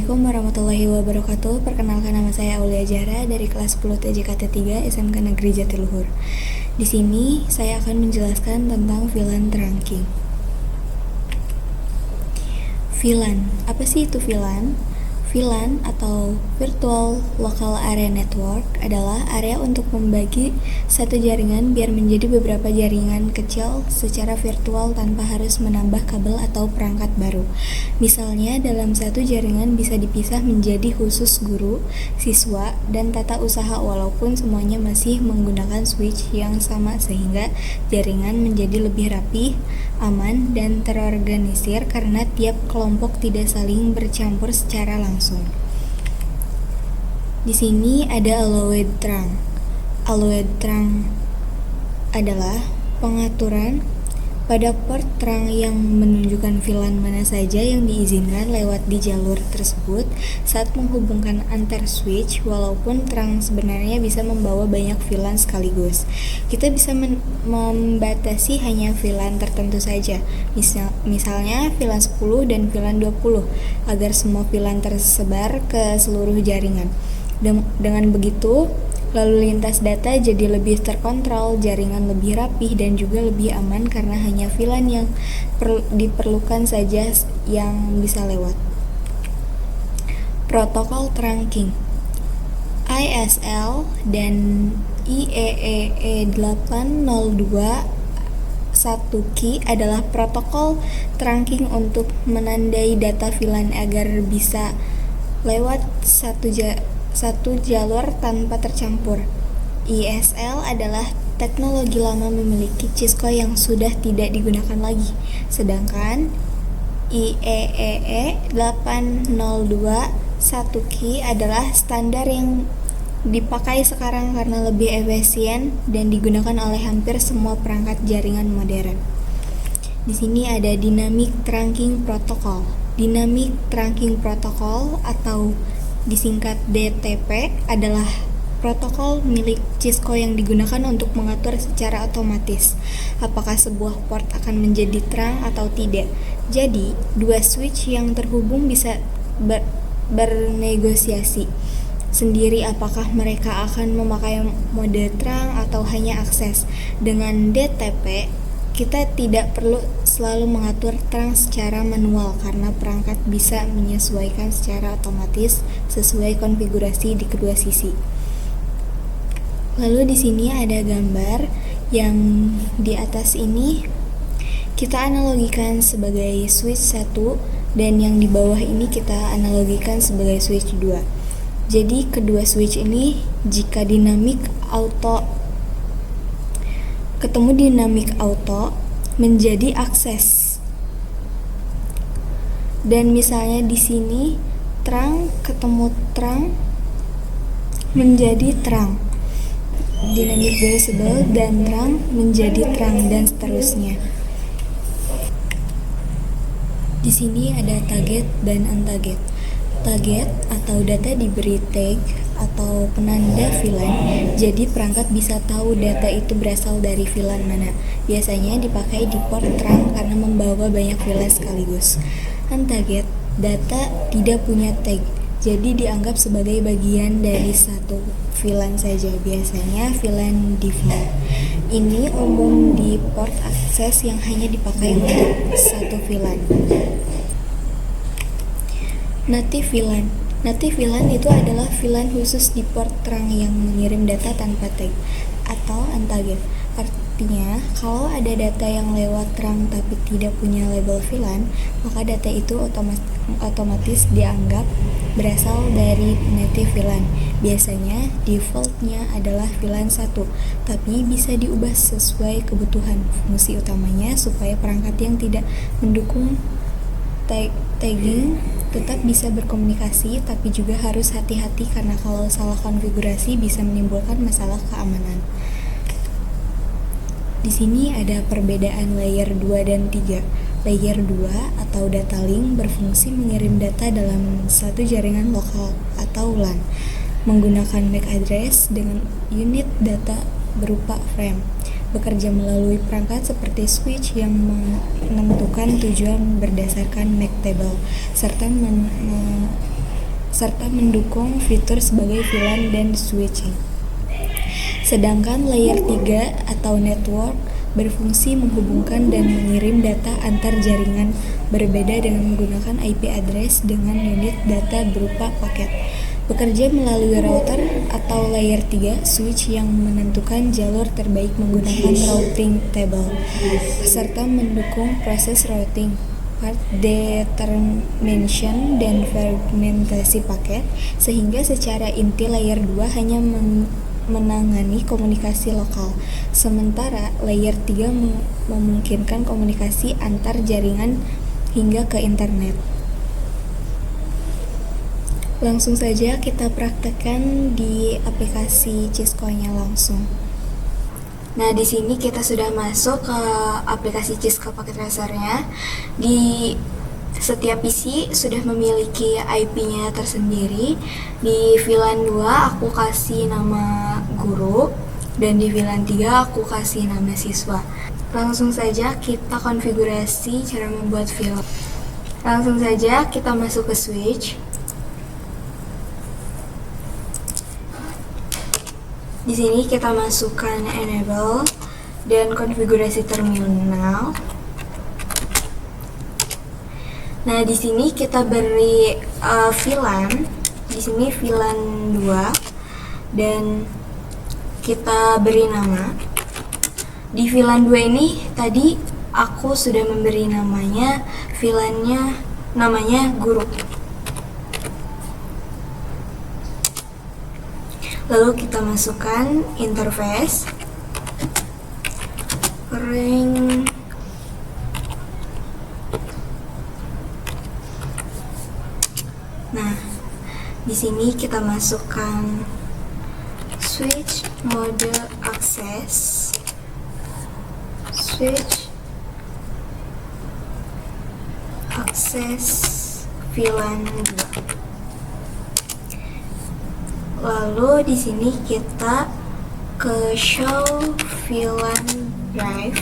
Assalamualaikum warahmatullahi wabarakatuh. Perkenalkan, nama saya Aulia Zahra dari kelas 10 TJKT 3 SMK Negeri Jatiluhur. Di sini saya akan menjelaskan tentang VLAN trunking. VLAN, apa sih itu VLAN? VLAN atau Virtual Local Area Network adalah area untuk membagi satu jaringan biar menjadi beberapa jaringan kecil secara virtual tanpa harus menambah kabel atau perangkat baru. Misalnya, dalam satu jaringan bisa dipisah menjadi khusus guru, siswa, dan tata usaha walaupun semuanya masih menggunakan switch yang sama sehingga jaringan menjadi lebih rapi, aman, dan terorganisir karena tiap kelompok tidak saling bercampur secara langsung. Di sini ada allowed trunk. Allowed trunk adalah pengaturan pada port trunk yang menunjukkan VLAN mana saja yang diizinkan lewat di jalur tersebut saat menghubungkan antar switch, walaupun trunk sebenarnya bisa membawa banyak VLAN sekaligus. Kita bisa membatasi hanya VLAN tertentu saja, misalnya VLAN 10 dan VLAN 20, agar semua VLAN tersebar ke seluruh jaringan. Dengan begitu, lalu lintas data jadi lebih terkontrol, jaringan lebih rapih, dan juga lebih aman karena hanya VLAN yang diperlukan saja yang bisa lewat. Protokol trunking ISL dan IEEE 802 1Q adalah protokol trunking untuk menandai data VLAN agar bisa lewat satu jalur tanpa tercampur. ISL adalah teknologi lama memiliki Cisco yang sudah tidak digunakan lagi, sedangkan IEEE 802 1Q adalah standar yang dipakai sekarang karena lebih efisien dan digunakan oleh hampir semua perangkat jaringan modern. Di sini ada Dynamic Trunking Protocol. Dynamic Trunking Protocol atau disingkat DTP adalah protokol milik Cisco yang digunakan untuk mengatur secara otomatis apakah sebuah port akan menjadi trunk atau tidak. Jadi, dua switch yang terhubung bisa bernegosiasi sendiri apakah mereka akan memakai mode trunk atau hanya akses. Dengan DTP, kita tidak perlu selalu mengatur trunk secara manual karena perangkat bisa menyesuaikan secara otomatis sesuai konfigurasi di kedua sisi. Lalu di sini ada gambar yang di atas ini kita analogikan sebagai switch 1 dan yang di bawah ini kita analogikan sebagai switch 2. Jadi kedua switch ini jika ketemu dynamic auto menjadi akses. Dan misalnya di sini trunk ketemu trunk menjadi trunk. Dynamic visible dan trunk menjadi trunk dan seterusnya. Di sini ada target dan untarget. Target atau data diberi tag atau penanda VLAN, jadi perangkat bisa tahu data itu berasal dari VLAN mana. Biasanya dipakai di port trunk karena membawa banyak VLAN sekaligus. Untarget, data tidak punya tag, jadi dianggap sebagai bagian dari satu VLAN saja, biasanya VLAN default. Ini umum di port akses yang hanya dipakai untuk satu VLAN. Native VLAN. Native VLAN itu adalah VLAN khusus di port trunk yang mengirim data tanpa tag atau untarget. Artinya, kalau ada data yang lewat trunk tapi tidak punya label VLAN, maka data itu otomatis dianggap berasal dari native VLAN. Biasanya defaultnya adalah VLAN 1, tapi bisa diubah sesuai kebutuhan. Fungsi utamanya supaya perangkat yang tidak mendukung tagging tetap bisa berkomunikasi, tapi juga harus hati-hati karena kalau salah konfigurasi bisa menimbulkan masalah keamanan. Di sini ada perbedaan layer 2 dan 3. Layer 2 atau data link berfungsi mengirim data dalam satu jaringan lokal atau LAN menggunakan MAC address dengan unit data berupa frame. Bekerja melalui perangkat seperti switch yang menentukan tujuan berdasarkan MAC table serta serta mendukung fitur sebagai VLAN dan switching. Sedangkan layer 3 atau network berfungsi menghubungkan dan mengirim data antar jaringan, berbeda dengan menggunakan IP address dengan unit data berupa paket. Bekerja melalui router atau layer 3 switch yang menentukan jalur terbaik menggunakan routing table, serta mendukung proses routing, path determination, dan fragmentasi paket, sehingga secara inti layer 2 hanya menangani komunikasi lokal, sementara layer 3 memungkinkan komunikasi antar jaringan hingga ke internet. Langsung saja kita praktekkan di aplikasi Cisco-nya langsung. Nah, di sini kita sudah masuk ke aplikasi Cisco Packet Tracer-nya. Di setiap PC sudah memiliki IP-nya tersendiri. Di VLAN 2 aku kasih nama guru, dan di VLAN 3 aku kasih nama siswa. Langsung saja kita konfigurasi cara membuat VLAN. Langsung saja kita masuk ke switch. Di sini kita masukkan enable dan konfigurasi terminal. Nah, di sini kita beri VLAN. Di sini VLAN 2 dan kita beri nama. Di VLAN 2 ini tadi aku sudah memberi namanya, VLAN-nya namanya guru. Lalu kita masukkan interface ring. Nah, di sini kita masukkan switch mode access, switch access VLAN 2. Lalu di sini kita ke show VLAN drive.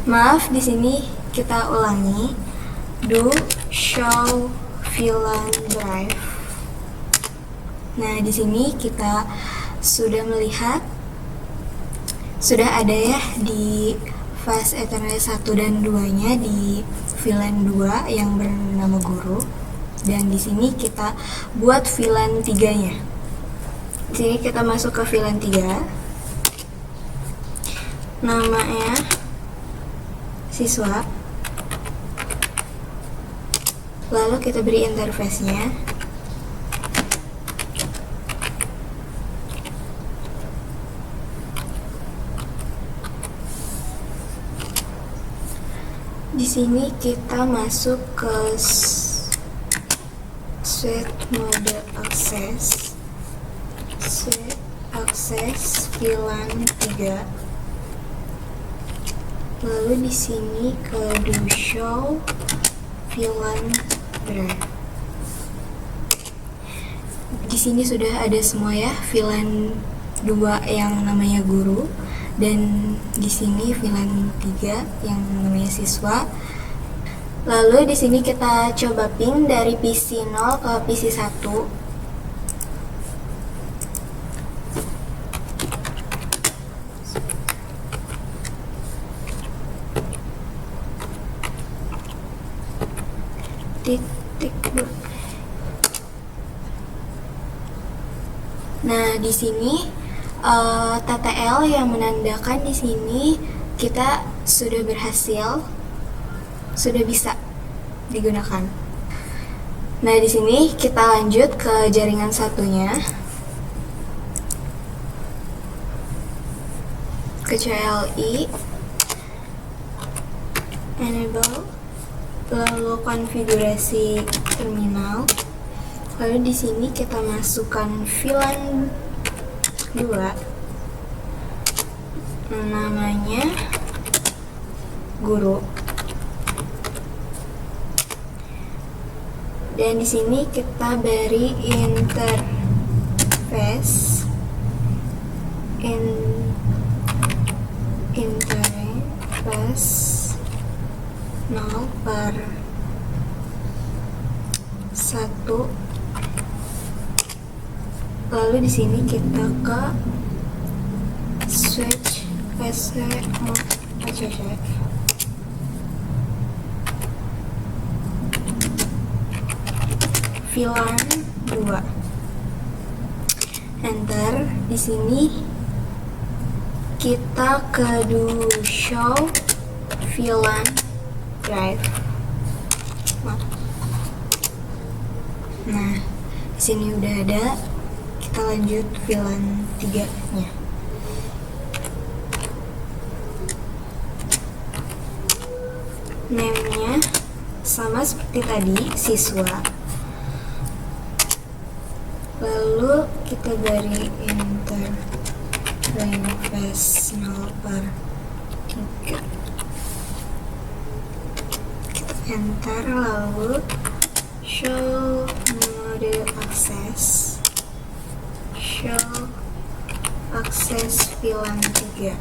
Maaf, di sini kita ulangi. Do show VLAN drive. Nah, di sini kita sudah melihat sudah ada ya di fast Ethernet 1 dan 2-nya di VLAN 2 yang bernama guru. Dan di sini kita buat VLAN 3-nya. Di sini kita masuk ke VLAN 3. Namanya siswa. Lalu kita beri interface-nya. Di sini kita masuk ke switch mode access, switch access VLAN 3. Lalu di sini ke do show VLAN drive. Di sini sudah ada semua ya VLAN 2 yang namanya guru, dan di sini VLAN 3 yang namanya siswa. Lalu di sini kita coba ping dari PC 0 ke PC 1. Titik. Nah, di sini TTL yang menandakan di sini kita sudah berhasil, sudah bisa digunakan. Nah, di sini kita lanjut ke jaringan satunya, ke CLI, enable, lalu konfigurasi terminal. Lalu di sini kita masukkan VLAN 2, namanya guru. Dan di sini kita beri interface interface 0/1. 1. Lalu di sini kita ke switch VLAN 2. Enter. Di sini kita ke do show VLAN drive. Nah, di sini udah ada. Kita lanjut VLAN 3-nya. Name-nya sama seperti tadi, siswa. Lalu kita beri interface 0/3. Kita enter, lalu show mode access, show akses VLAN 3,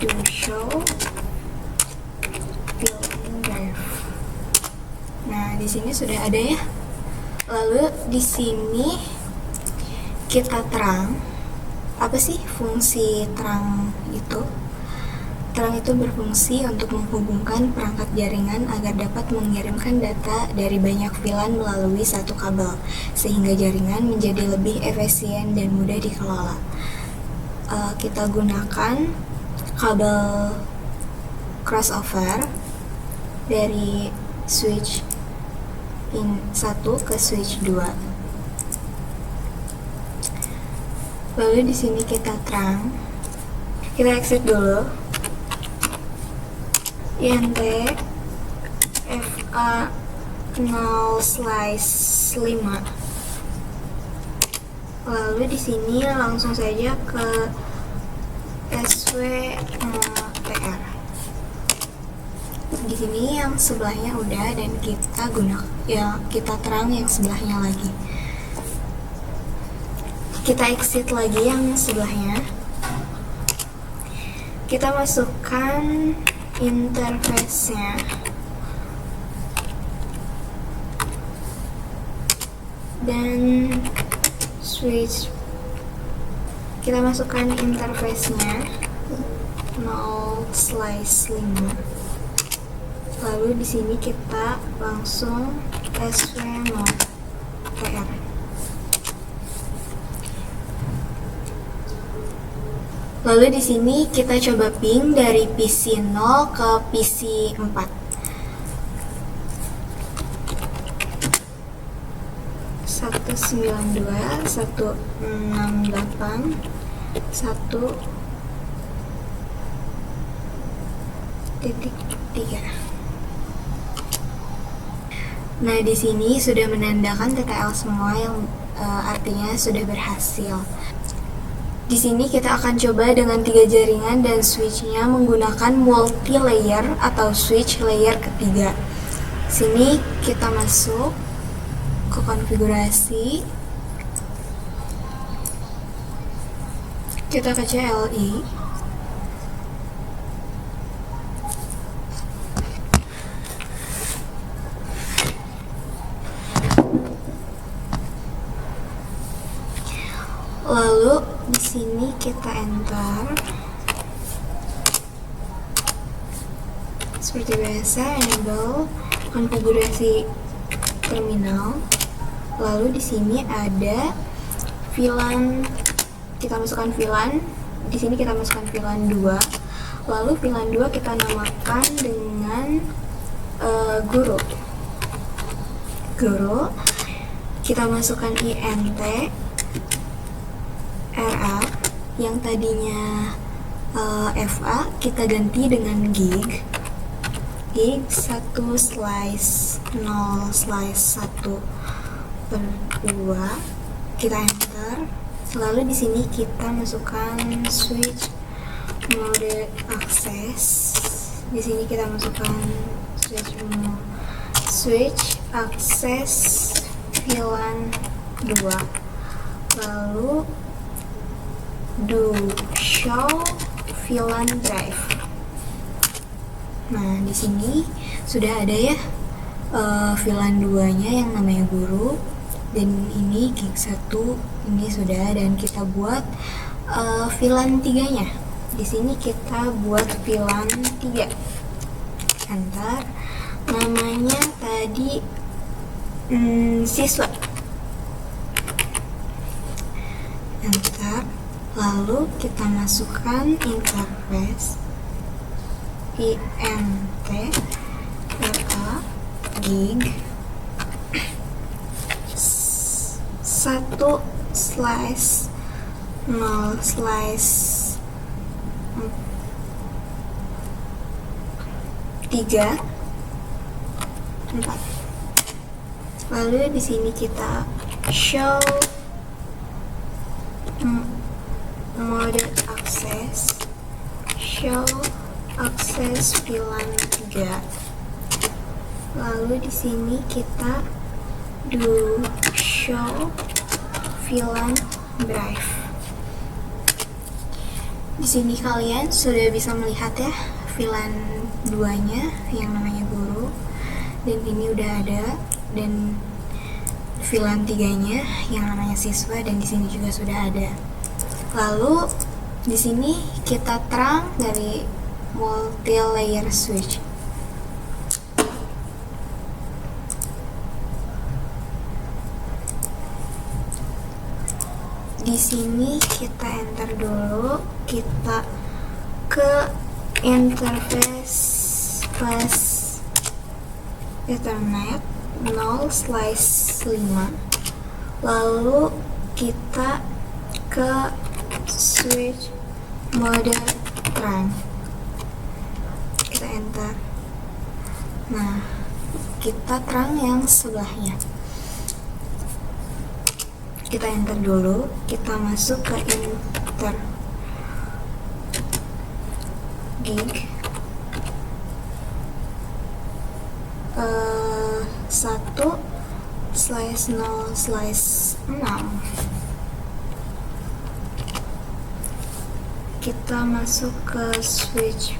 do show VLAN drive. Nah, di sini sudah ada ya. Lalu di sini kita terang. Apa sih fungsi terang itu? Terang itu berfungsi untuk menghubungkan perangkat jaringan agar dapat mengirimkan data dari banyak VLAN melalui satu kabel, sehingga jaringan menjadi lebih efisien dan mudah dikelola. Kita gunakan kabel crossover dari switch in 1 ke switch 2. Lalu di sini kita terang. Kita exit dulu. INT FA 0/5. Lalu di sini langsung saja ke SWTR. Di sini yang sebelahnya udah, dan kita kita terang yang sebelahnya lagi. Kita exit lagi yang sebelahnya. Kita masukkan interface-nya. Dan switch. Kita masukkan interface-nya 0/5. Lalu di sini kita langsung SWTR. Lalu di sini kita coba ping dari PC 0 ke PC 4. 192.168.1.3. Nah, di sini sudah menandakan TTL semua, yang artinya sudah berhasil. Di sini kita akan coba dengan 3 jaringan dan switch-nya menggunakan multi-layer atau switch layer ketiga. Sini kita masuk ke konfigurasi. Kita ke CLI. Lalu di sini kita enter. Seperti biasa, enable konfigurasi terminal. Lalu di sini ada VLAN. Kita masukkan VLAN. Di sini kita masukkan VLAN 2. Lalu VLAN 2 kita namakan dengan guru. Kita masukkan INT RA, yang tadinya FA kita ganti dengan gig 1/0/1/2. Kita enter. Lalu di sini kita masukkan switch mode access. Di sini kita masukkan switch access VLAN 2. Lalu do show VLAN drive. Nah, di sini sudah ada ya VLAN 2-nya yang namanya guru, dan ini gig 1 ini sudah, dan kita buat VLAN 3-nya. Di sini kita buat VLAN 3. Enter. Namanya tadi siswa. Enter. Lalu kita masukkan interface int data gig 1/0/3/4. Lalu di sini kita show mode access, show access VLAN 3. Lalu di sini kita do show VLAN drive. Di sini kalian sudah bisa melihat ya VLAN 2-nya yang namanya guru, dan ini udah ada, dan VLAN 3-nya yang namanya siswa, dan di sini juga sudah ada. Lalu di sini kita terang dari multi layer switch. Di sini kita enter dulu, kita ke interface plus Ethernet 0/5, lalu kita ke switch mode terang, kita enter. Nah, kita terang yang sebelahnya, kita enter dulu, kita masuk ke enter gig 1/0/6. Kita masuk ke switch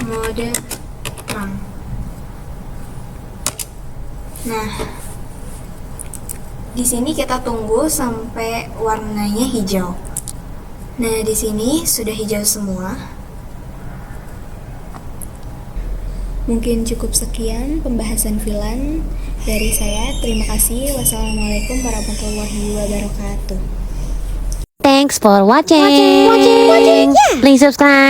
mode terang. Nah, di sini kita tunggu sampai warnanya hijau. Nah, di sini sudah hijau semua. Mungkin cukup sekian pembahasan VLAN dari saya. Terima kasih. Wassalamualaikum warahmatullahi wabarakatuh. Thanks for watching. Please subscribe.